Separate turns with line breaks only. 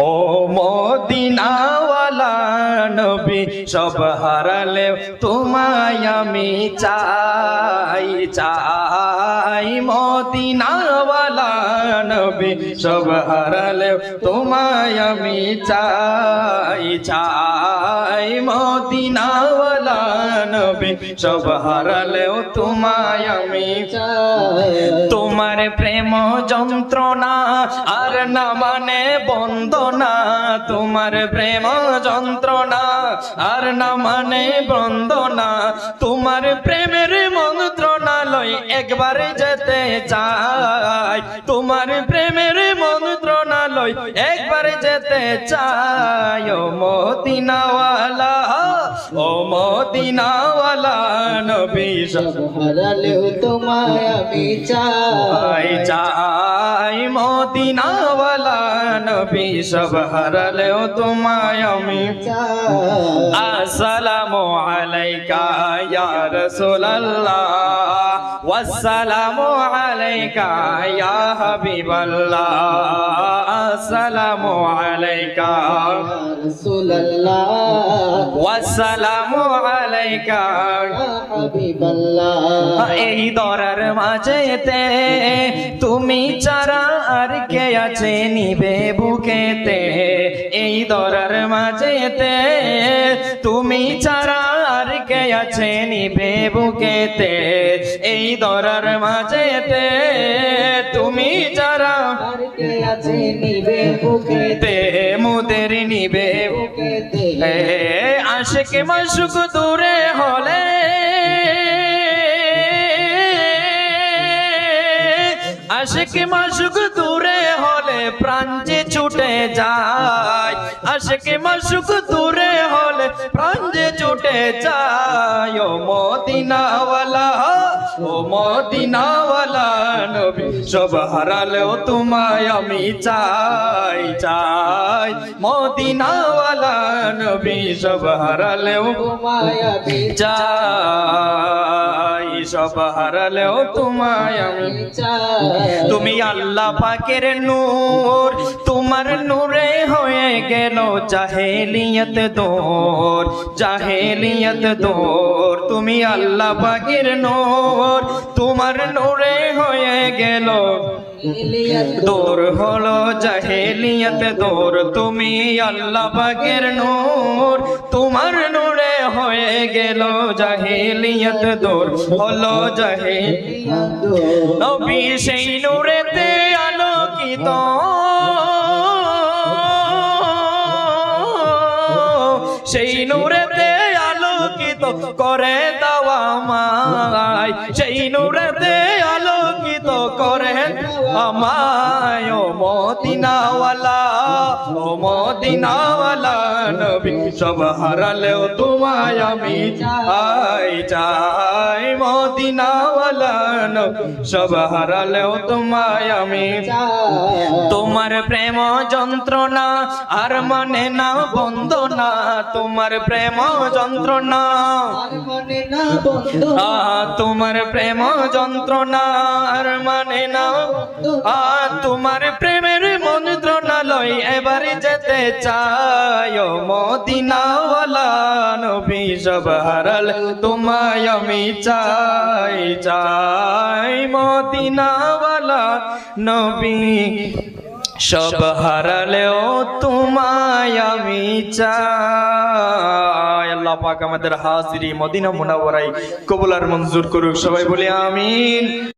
ও মদিনাওয়ালা নবী সব হারালে তোমায় আমি চাই চাই মদিনাওয়ালা নবী সব হারালে তোমায় আমি চাই চাই মদিনাওয়ালা নবী সব হারালেও তোমায় আমি চাই তোমার প্রেম যন্ত্রণা আর না মানে বন্দনা তোমার প্রেম যন্ত্রণা আর না মানে বন্দনা তোমার প্রেমের মন্ত্রণালয় একবার যেতে চাই তোমার প্রেমের মন্ত্রণালয় একবার যেতে চাই ও মদিনাওয়ালা ও মদিনাওয়ালা নবী সব
হারালেও তোমায় আমি চাই
চাই মদিনাওয়ালা নবী সব হারালেও তোমায় আমি
চাই
আসসালামু আলাইকা ইয়া রাসূলুল্লাহ ওয়াসসালামু আলাইকা ইয়া হাবিবাল্লাহ আসসালামু আলাইকা
রাসূলুল্লাহ
ওয়াসসালামু আলাইকা
ইয়া হাবিবাল্লাহ
এই দরার মাঝেতে তুমি ছাড়া আর কে আছে নিবে বুকেতে এই দরার মাঝেতে তুমি ছাড়া আর কে আছে নিবে বুকেতে এই দরার মাঝেতে তুমি ছাড়া
আর কে আছে নিবে বুকেতে
মুদের নিবে
বুকেতে
আশিক মাশুক দূরে হলে আশিক মাশুক দূরে হলে প্রাণ যে ছুটে যায় আশিক মাশুক দূরে হলে প্রাণ যে ছুটে যায় ও মদিনাওয়ালা ও মদিনাওয়ালা নবী সব হারালেও তোমায় আমি চাই চাই মদিনাওয়ালা নবী সব হারালেও
তোমায় আমি
চাই সব হারালেও তোমায় আমি
চাই
তুমি আল্লাহ পাকের নূর তোমার নূরে হয়ে গেল জাহেলিয়ত দূর জাহেলিয়ত দূর তুমি আল্লাহ পাকের নূর তোমার নূরে হয়ে গেল দূর হলো জাহেলিয়ত দূর তুমি আল্লাহ পাকের নূর তোমার নূরে হয়ে গেল জাহেলিয়ত দূর হলো জাহেলিয়ত নবী সেই নূরেতে আলোকিত সেই নূরেতে আলোকিত করে দাও আমায় সেই নূরেতে আলোকিত করে আমায় ও মদিনাওয়ালা ও মদিনাওয়ালা নবী সব হারালেও তোমায় আমি চাই চাই মদিনাওয়ালা নবী সব হারালেও তোমায় আমি তোমার প্রেম যন্ত্রণা আর মানে না বন্দনা তোমার প্রেম যন্ত্রণা
আর মানে না বন্ধনা
তোমার প্রেম যন্ত্রণা আর মানে না তোমার প্রেমের মন্ত্রণালয় এবার যেতে চাই ও মদিনাওয়ালা নবী সব হারাল তোমায় আমি চাই চাই মদিনাওয়ালা নবী সব হারালেও তোমায় আমি চাই আল্লাহ পাক আমাদের হাজিরি মদিনা মুনাওয়ারায় কবুল আর মঞ্জুর করুক সবাই বলি আমিন।